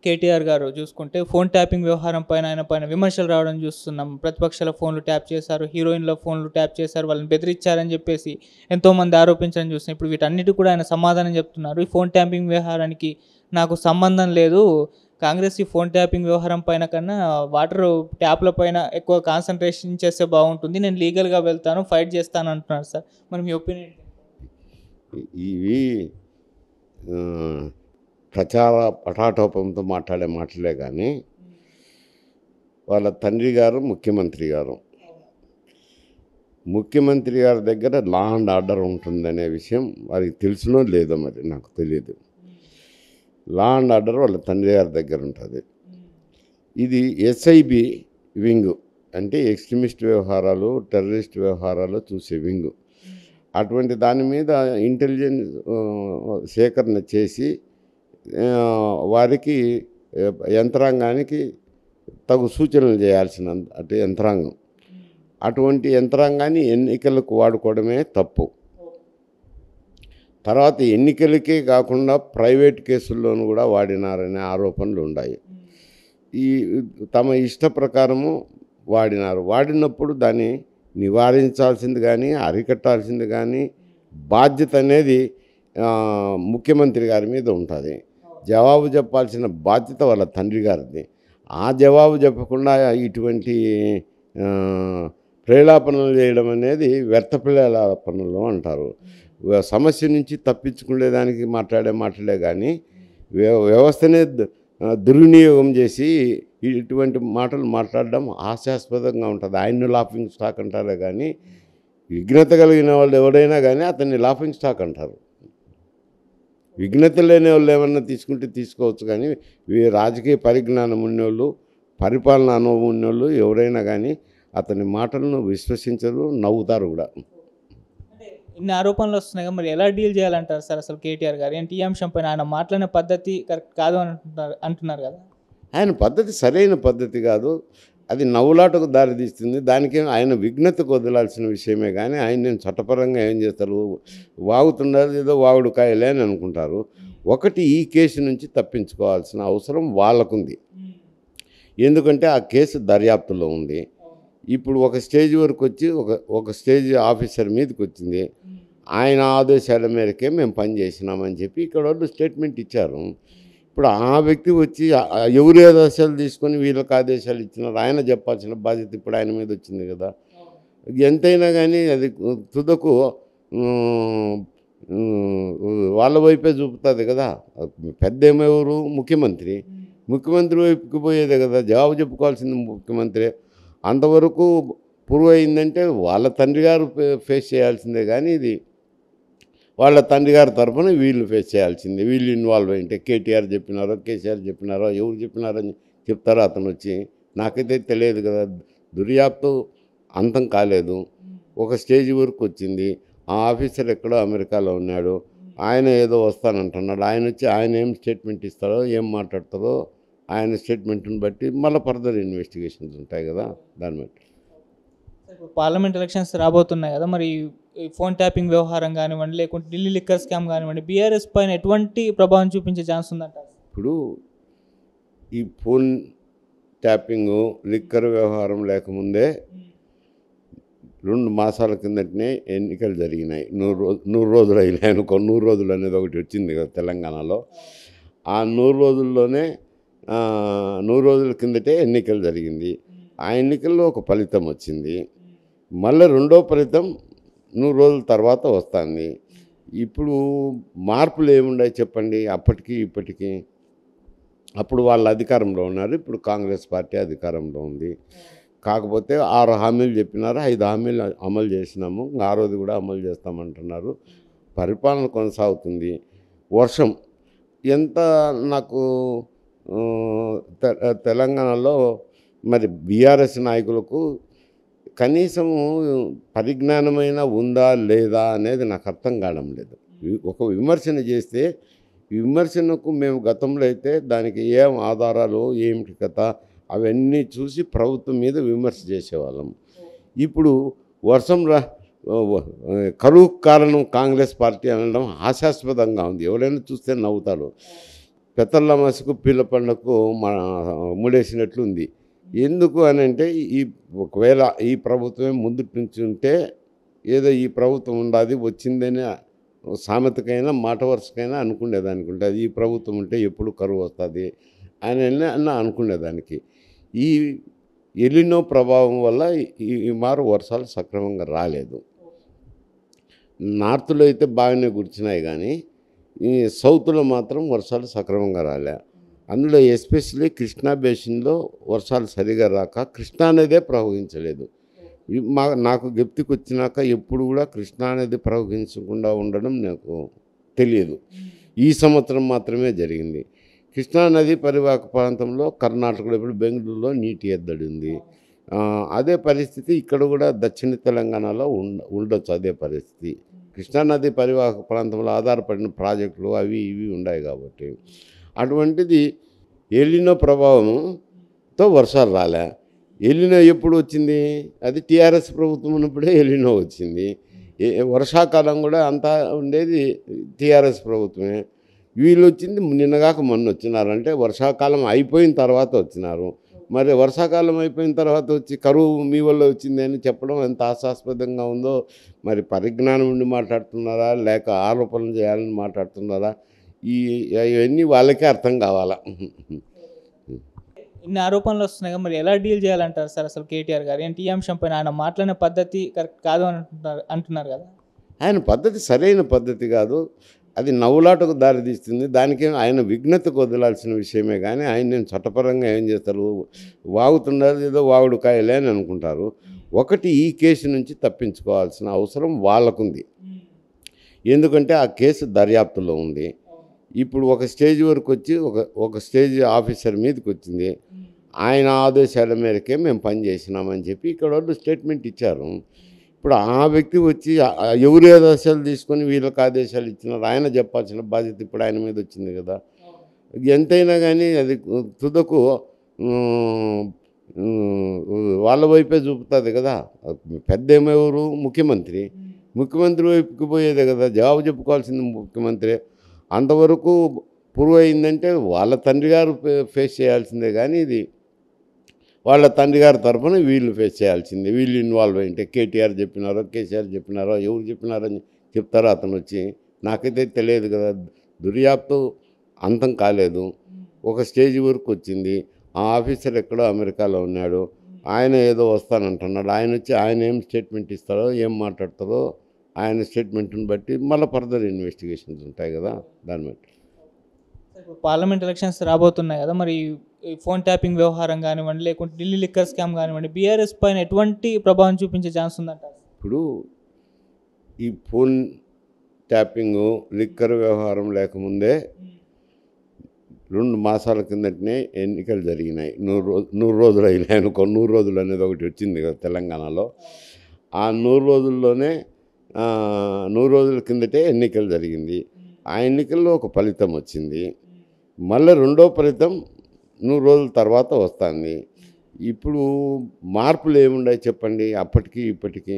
కేటీఆర్ గారు చూసుకుంటే phone tapping వ్యవహారం పైన ఆయన పైన విమర్శలు రావడం చూస్తున్నాం. ప్రతిపక్షాల ఫోన్లు ట్యాప్ చేశారు, హీరోయిన్ల ఫోన్లు ట్యాప్ చేశారు, వాళ్ళని బెదిరించారని చెప్పేసి ఎంతోమంది ఆరోపించడం చూస్తున్నాం. ఇప్పుడు వీటన్నిటికి కూడా ఆయన సమాధానం చెప్తున్నారు. ఈ ఫోన్ ట్యాపింగ్ వ్యవహారానికి నాకు సంబంధం లేదు. కాంగ్రెస్ ఈ ఫోన్ ట్యాపింగ్ వ్యవహారం పైన కన్నా వాటర్ ట్యాప్ల పైన ఎక్కువ కాన్సన్ట్రేషన్ చేస్తే బాగుంటుంది. నేను లీగల్గా వెళ్తాను, ఫైట్ చేస్తాను అంటున్నారు సార్. మరి మీ ఒపీనియన్? ఇవి ప్రచార పటాటోపంతో మాట్లాడే మాటలే కానీ వాళ్ళ తండ్రి గారు ముఖ్యమంత్రి గారి దగ్గర లా అండ్ ఆర్డర్ ఉంటుందనే విషయం వారికి తెలుసునో లేదో మరి నాకు తెలియదు. లా అండ్ ఆర్డర్ వాళ్ళ తండ్రి గారి దగ్గర ఉంటుంది. ఇది ఎస్ఐబి వింగ్ అంటే ఎక్స్ట్రీమిస్ట్ వ్యవహారాలు, టెర్రరిస్ట్ వ్యవహారాలు చూసే వింగ్. అటువంటి దాని మీద ఇంటెలిజెన్స్ సేకరణ చేసి వారికి యంత్రాంగానికి తగు సూచనలు చేయాల్సిన అటు యంత్రాంగం, అటువంటి యంత్రాంగాన్ని ఎన్నికలకు వాడుకోవడమే తప్పు. తర్వాత ఎన్నికలకే కాకుండా ప్రైవేట్ కేసుల్లోనూ కూడా వాడినారనే ఆరోపణలు ఉన్నాయి. ఈ తమ ఇష్ట ప్రకారము వాడినప్పుడు దాన్ని నివారించాల్సింది కానీ అరికట్టాల్సింది కానీ బాధ్యత అనేది ముఖ్యమంత్రి గారి మీద ఉంటుంది. జవాబు చెప్పాల్సిన బాధ్యత వాళ్ళ తండ్రి గారిది. ఆ జవాబు చెప్పకుండా ఇటువంటి ప్రేలాపనలు చేయడం అనేది వ్యర్థ ప్రేలాపనలు అంటారు. సమస్య నుంచి తప్పించుకునేదానికి మాట్లాడే మాటలే కానీ వ్యవస్థనే దుర్వినియోగం చేసి ఇటువంటి మాటలు మాట్లాడడం హాస్యాస్పదంగా ఉంటుంది. ఆయన్ని లాఫింగ్ స్టాక్ అంటారే కానీ విఘ్నత కలిగిన వాళ్ళు ఎవరైనా కానీ అతన్ని లాఫింగ్ స్టాక్ అంటారు. విఘ్నత లేని వాళ్ళు ఏమన్నా తీసుకుంటే తీసుకోవచ్చు, కానీ రాజకీయ పరిజ్ఞానం ఉన్నోళ్ళు, పరిపాలన అనుభవం ఉన్నోళ్ళు ఎవరైనా కానీ అతని మాటలను విశ్వసించరు, నవ్వుతారు కూడా. ఇన్ని ఆరోపణలు వస్తున్నాయి కదా, మరి ఎలా డీల్ చేయాలంటారు సార్ అసలు కేటీఆర్ గారు? ఏంటి ఈ అంశం పైన ఆయన మాట్లాడిన పద్ధతి కరెక్ట్ కాదు అంటున్నారు కదా. ఆయన పద్ధతి సరైన పద్ధతి కాదు, అది నవ్వులాటకు దారితీస్తుంది. దానికి ఆయన విఘ్నతకు వదలాల్సిన విషయమే కానీ ఆయన నేను చట్టపరంగా ఏం చేస్తారు, వాగుతున్నారు ఏదో వాగుడు కాయలే అని అనుకుంటారు. ఒకటి, ఈ కేసు నుంచి తప్పించుకోవాల్సిన అవసరం వాళ్ళకుంది. ఎందుకంటే ఆ కేసు దర్యాప్తులో ఉంది. ఇప్పుడు ఒక స్టేజ్ వరకు వచ్చి ఒక స్టేజ్ ఆఫీసర్ మీదకి వచ్చింది. ఆయన ఆదేశాల మేరకే మేము పని చేసినామని చెప్పి ఇక్కడ వాళ్ళు స్టేట్మెంట్ ఇచ్చారు. ఇప్పుడు ఆ వ్యక్తి వచ్చి ఎవరి ఆదేశాలు తీసుకొని వీళ్ళకి ఆదేశాలు ఇచ్చినారు, ఆయన చెప్పాల్సిన బాధ్యత ఇప్పుడు ఆయన మీద వచ్చింది కదా. ఎంతైనా కానీ అది తుదకు వాళ్ళ వైపే చూపుతుంది కదా. పెద్ద ఏమెవరు, ముఖ్యమంత్రి వైపుకి పోయేదే కదా, జవాబు చెప్పుకోవాల్సింది ముఖ్యమంత్రి. అంతవరకు ప్రూవ్ అయిందంటే వాళ్ళ తండ్రి గారు ఫేస్ చేయాల్సిందే, కానీ ఇది వాళ్ళ తండ్రి గారి తరఫున వీళ్ళు ఫేస్ చేయాల్సిందే. వీళ్ళు ఇన్వాల్వ్ అయింటే కేటీఆర్ చెప్పినారో కేసీఆర్ చెప్పినారో ఎవరు చెప్పినారని చెప్తారో అతను వచ్చి, నాకైతే తెలియదు కదా. దర్యాప్తు అంతం కాలేదు, ఒక స్టేజ్ వరకు వచ్చింది. ఆ ఆఫీసర్ ఎక్కడో అమెరికాలో ఉన్నాడు, ఆయన ఏదో వస్తానంటున్నాడు. ఆయన వచ్చి ఆయన ఏం స్టేట్మెంట్ ఇస్తారో ఏం మాట్లాడతారో ఆయన స్టేట్మెంట్ని బట్టి మళ్ళీ ఫర్దర్ ఇన్వెస్టిగేషన్స్ ఉంటాయి కదా. దాన్ని బట్టి పార్లమెంట్ ఎలక్షన్స్ రాబోతున్నాయి కదా, మరి ఈ ఫోన్ ట్యాపింగ్ వ్యవహారం కానివ్వండి, లేకుంటే ఢిల్లీ లిక్కర్ స్కామ్ కానివ్వండి, బీఆర్ఎస్ పైన ఎటువంటి ప్రభావం చూపించే ఛాన్స్ ఉందంట? ఇప్పుడు ఈ ఫోన్ ట్యాపింగు లిక్కర్ వ్యవహారం లేకముందే 2 మాసాల కిందటనే ఎన్నికలు జరిగినాయి. 100 రోజులు అయినాయి అనుకో. 100 రోజులు అనేది ఒకటి వచ్చింది కదా తెలంగాణలో. ఆ 100 రోజుల్లోనే 100 రోజుల కిందటే ఎన్నికలు జరిగింది. ఆ ఎన్నికల్లో ఒక ఫలితం వచ్చింది. మళ్ళీ రెండో ఫలితం 100 రోజుల తర్వాత వస్తుంది. ఇప్పుడు మార్పులు ఏమున్నాయి చెప్పండి? అప్పటికి ఇప్పటికీ అప్పుడు వాళ్ళ అధికారంలో ఉన్నారు, ఇప్పుడు కాంగ్రెస్ పార్టీ అధికారంలో ఉంది. కాకపోతే 6 హామీలు చెప్పినారు, 5 హామీలు అమలు చేసినాము, 6వది కూడా అమలు చేస్తామంటున్నారు. పరిపాలన కొనసాగుతుంది. వర్షం ఎంత నాకు తెలంగాణలో మరి బీఆర్ఎస్ నాయకులకు కనీసము పరిజ్ఞానమైన ఉందా లేదా అనేది నాకు అర్థం కావడం లేదు. ఒక విమర్శన చేస్తే విమర్శనకు మేము గతంలో అయితే దానికి ఏం ఆధారాలు ఏమిటి కథ అవన్నీ చూసి ప్రభుత్వం మీద విమర్శ చేసేవాళ్ళం. ఇప్పుడు వర్షం కరువు కారణం కాంగ్రెస్ పార్టీ అనడం హాస్యాస్పదంగా ఉంది. ఎవరైనా చూస్తే నవ్వుతారు. పెత్తల్లమాసకు పీర్ల పండగకు ముడేసినట్లు ఉంది. ఎందుకు అని అంటే ఒకవేళ ఈ ప్రభుత్వమే ముందుటి నుంచి ఉంటే ఏదో ఈ ప్రభుత్వం ఉండాది వచ్చిందని సామెతకైనా మాట వరుసకైనా అనుకునేదానికి ఉంటుంది. ఈ ప్రభుత్వం ఉంటే ఎప్పుడు కరువు వస్తుంది అని అనుకునేదానికి. ఈ ఎలినో ప్రభావం వల్ల ఈ మారు వర్షాలు సక్రమంగా రాలేదు. నార్త్లో అయితే బాగానే కురిచినాయి కానీ ఈ సౌత్లో మాత్రం వర్షాలు సక్రమంగా రాలే. అందులో ఎస్పెషల్లీ కృష్ణా బేసిన్లో వర్షాలు సరిగా రాక కృష్ణా నదే ప్రవహించలేదు. నాకు జ్ఞప్తికి వచ్చినాక ఎప్పుడు కూడా కృష్ణా నది ప్రవహించకుండా ఉండడం నాకు తెలియదు. ఈ సంవత్సరం మాత్రమే జరిగింది. కృష్ణా నది పరివాహక ప్రాంతంలో కర్ణాటకలో ఇప్పుడు బెంగళూరులో నీటి ఎద్దడి ఉంది. అదే పరిస్థితి ఇక్కడ కూడా దక్షిణ తెలంగాణలో ఉండొచ్చు. అదే పరిస్థితి కృష్ణానది పరివాహక ప్రాంతంలో ఆధారపడిన ప్రాజెక్టులు అవి ఇవి ఉన్నాయి కాబట్టి అటువంటిది ఎలినో ప్రభావంతో వర్షాలు రాలే. ఎలినో ఎప్పుడు వచ్చింది? అది టీఆర్ఎస్ ప్రభుత్వం ఉన్నప్పుడే ఎలినో వచ్చింది. వర్షాకాలం కూడా అంతా ఉండేది టీఆర్ఎస్ ప్రభుత్వమే. వీళ్ళు వచ్చింది నిన్నగాక మొన్న వచ్చినారంటే వర్షాకాలం అయిపోయిన తర్వాత వచ్చినారు. మరి వర్షాకాలం అయిపోయిన తర్వాత వచ్చి కరువు మీ వల్ల వచ్చింది అని చెప్పడం ఎంత హాస్యాస్పదంగా ఉందో. మరి పరిజ్ఞానం ఉండి మాట్లాడుతున్నారా లేక ఆరోపణలు చేయాలని మాట్లాడుతున్నారా? ఇవన్నీ వాళ్ళకే అర్థం కావాలా. ఇన్ని ఆరోపణలు వస్తున్నాయి కదా, మరి ఎలా డీల్ చేయాలంటారు సార్ అసలు కేటీఆర్ గారు? ఏంటి ఈ అంశం పైన ఆయన మాట్లాడిన పద్ధతి కరెక్ట్ కాదు అంటున్నారు కదా. ఆయన పద్ధతి సరైన పద్ధతి కాదు. అది నవ్వులాటకు దారితీస్తుంది. దానికేం ఆయన విఘ్నతకు వదలాల్సిన విషయమే కానీ ఆయన నేను చట్టపరంగా ఏం చేస్తారు, వాగుతున్నారు ఏదో వాగుడు కాయలే అని అనుకుంటారు. ఒకటి ఈ కేసు నుంచి తప్పించుకోవాల్సిన అవసరం వాళ్ళకుంది. ఎందుకంటే ఆ కేసు దర్యాప్తులో ఉంది. ఇప్పుడు ఒక స్టేజ్ వరకు వచ్చి ఒక స్టేజ్ ఆఫీసర్ మీదకి వచ్చింది. ఆయన ఆదేశాల మేరకే మేము పనిచేసినామని చెప్పి ఇక్కడ వాళ్ళు స్టేట్మెంట్ ఇచ్చారు. ఇప్పుడు ఆ వ్యక్తి వచ్చి ఎవరు ఆదేశాలు తీసుకొని వీళ్ళకి ఆదేశాలు ఇచ్చినారు ఆయన చెప్పాల్సిన బాధ్యత ఇప్పుడు ఆయన మీద వచ్చింది కదా. ఎంతైనా కానీ అది తుదకు వాళ్ళ వైపే చూపుతుంది కదా. పెద్ద ఏమెవరు? ముఖ్యమంత్రి. ముఖ్యమంత్రి వైపుకి పోయేదే కదా, జవాబు చెప్పుకోవాల్సింది ముఖ్యమంత్రి. అంతవరకు ప్రూవ్ అయిందంటే వాళ్ళ తండ్రి గారు ఫేస్ చేయాల్సిందే కానీ ఇది వాళ్ళ తండ్రి గారి తరఫున వీళ్ళు ఫేస్ చేయాల్సిందే. వీళ్ళు ఇన్వాల్వ్ అయింటే కేటీఆర్ చెప్పినారో కేసీఆర్ చెప్పినారో ఎవరు చెప్పినారని చెప్తారో అతను వచ్చి. నాకైతే తెలియదు కదా. దర్యాప్తు అంతం కాలేదు, ఒక స్టేజ్ వరకు వచ్చింది. ఆ ఆఫీసర్ ఎక్కడో అమెరికాలో ఉన్నాడు, ఆయన ఏదో వస్తానంటున్నాడు. ఆయన వచ్చి ఆయన ఏం స్టేట్మెంట్ ఇస్తారో ఏం మాట్లాడతారో ఆయన స్టేట్మెంట్ని బట్టి మళ్ళీ ఫర్దర్ ఇన్వెస్టిగేషన్స్ ఉంటాయి కదా. దాన్ని బట్టి పార్లమెంట్ ఎలక్షన్స్ రాబోతున్నాయి కదా, మరి ఈ ఫోన్ ట్యాపింగ్ వ్యవహారం కానివ్వండి లేకుంటే ఢిల్లీ లిక్కర్ స్కామ్ కానివ్వండి బీఆర్ఎస్ పైన ఎటువంటి ప్రభావం చూపించే ఛాన్స్ ఉందంటారు? ఇప్పుడు ఈ ఫోన్ ట్యాపింగు లిక్కర్ వ్యవహారం లేకముందే 2 మాసాల కిందటనే ఎన్నికలు జరిగినాయి. 100 రోజులు అయినాయి అనుకో. 100 రోజులు అనేది ఒకటి వచ్చింది కదా తెలంగాణలో. ఆ 100 రోజుల్లోనే 100 రోజుల కిందటే ఎన్నికలు జరిగింది. ఆ ఎన్నికల్లో ఒక ఫలితం వచ్చింది. మళ్ళీ రెండో ఫలితం 100 రోజుల తర్వాత వస్తుంది. ఇప్పుడు మార్పులు ఏమున్నాయి చెప్పండి అప్పటికి ఇప్పటికీ?